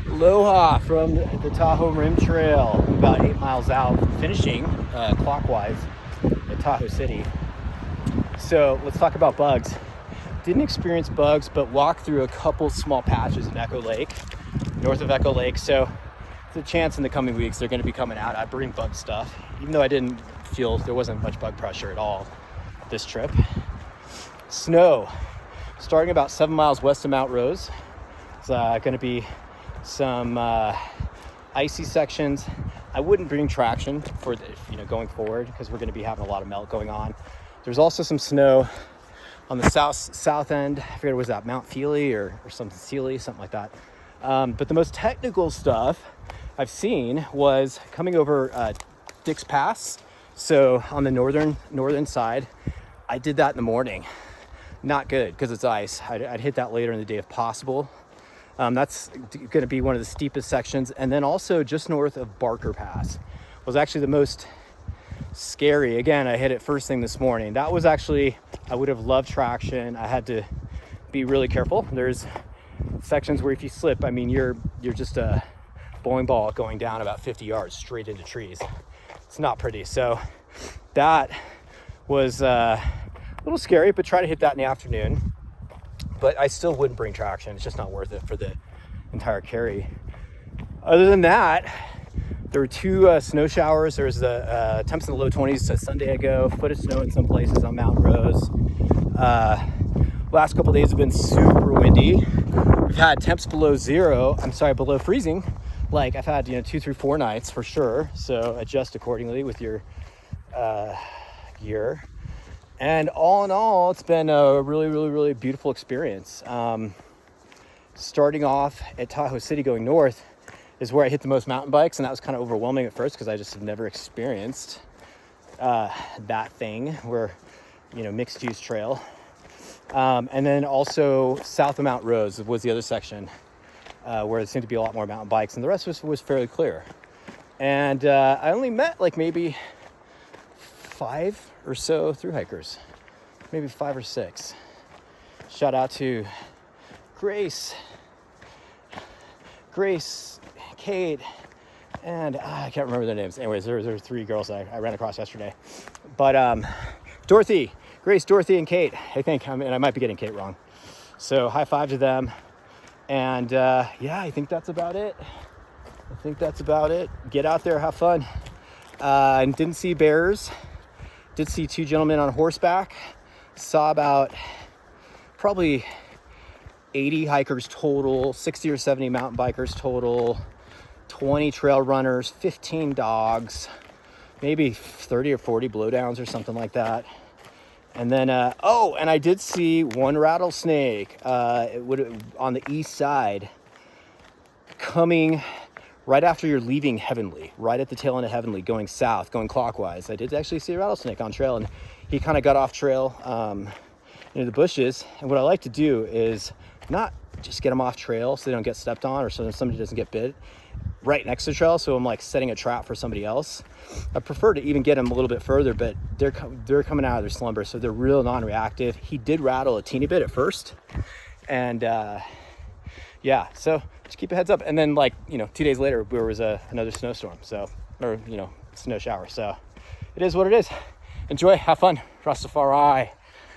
Aloha from the Tahoe Rim Trail, about 8 miles out, finishing clockwise at Tahoe City. So let's talk about bugs. Didn't experience bugs, but walked through a couple small patches in Echo Lake, north of Echo Lake. So there's a chance in the coming weeks they're going to be coming out. I bring bug stuff, even though I didn't feel there wasn't much bug pressure at all this trip. Snow, starting about 7 miles west of Mount Rose. It's going to be some icy sections. I wouldn't bring traction for going forward because we're going to be having a lot of melt going on. There's also some snow on the south end. I forget, was that Mount Feely or something Sealy, something like that. But the most technical stuff I've seen was coming over Dix Pass. So on the northern side, I did that in the morning. Not good because it's ice. I'd hit that later in the day if possible. That's going to be one of the steepest sections. And then also just north of Barker Pass was actually the most scary. Again, I hit it first thing this morning. That was actually, I would have loved traction. I had to be really careful. There's sections where if you slip, I mean, you're just a bowling ball going down about 50 yards straight into trees. It's not pretty. So that was a little scary, but try to hit that in the afternoon. But I still wouldn't bring traction. It's just not worth it for the entire carry. Other than that, there were two snow showers. There was the temps in the low 20s Sunday ago, foot of snow in some places on Mount Rose. Last couple days have been super windy. We've had temps below freezing. Like I've had 2 through 4 nights for sure. So adjust accordingly with your gear. And all in all, it's been a really, really, really beautiful experience. Starting off at Tahoe City going north is where I hit the most mountain bikes, and that was kind of overwhelming at first because I just had never experienced that thing where, mixed use trail. And then also south of Mount Rose was the other section where there seemed to be a lot more mountain bikes, and the rest was fairly clear. And I only met like maybe 5 or so thru hikers, maybe 5 or 6. Shout out to Grace, Kate, and I can't remember their names. Anyways, there were 3 girls I ran across yesterday. But Grace, Dorothy, and Kate, I think, and I might be getting Kate wrong. So high five to them. And I think that's about it. Get out there, have fun. And didn't see bears. Did see 2 gentlemen on horseback. Saw about probably 80 hikers total, 60 or 70 mountain bikers total, 20 trail runners, 15 dogs, maybe 30 or 40 blowdowns or something like that. And then, and I did see 1 rattlesnake on the east side coming right after you're leaving Heavenly, right at the tail end of Heavenly, going south, going clockwise. I did actually see a rattlesnake on trail, and he kind of got off trail into the bushes. And what I like to do is not just get them off trail so they don't get stepped on or so somebody doesn't get bit right next to the trail. So I'm like setting a trap for somebody else. I prefer to even get them a little bit further, but they're coming out of their slumber, so they're real non-reactive. He did rattle a teeny bit at first, and so just keep a heads up. And then 2 days later there was another snowstorm, snow shower. So it is what it is. Enjoy, have fun. Rastafari.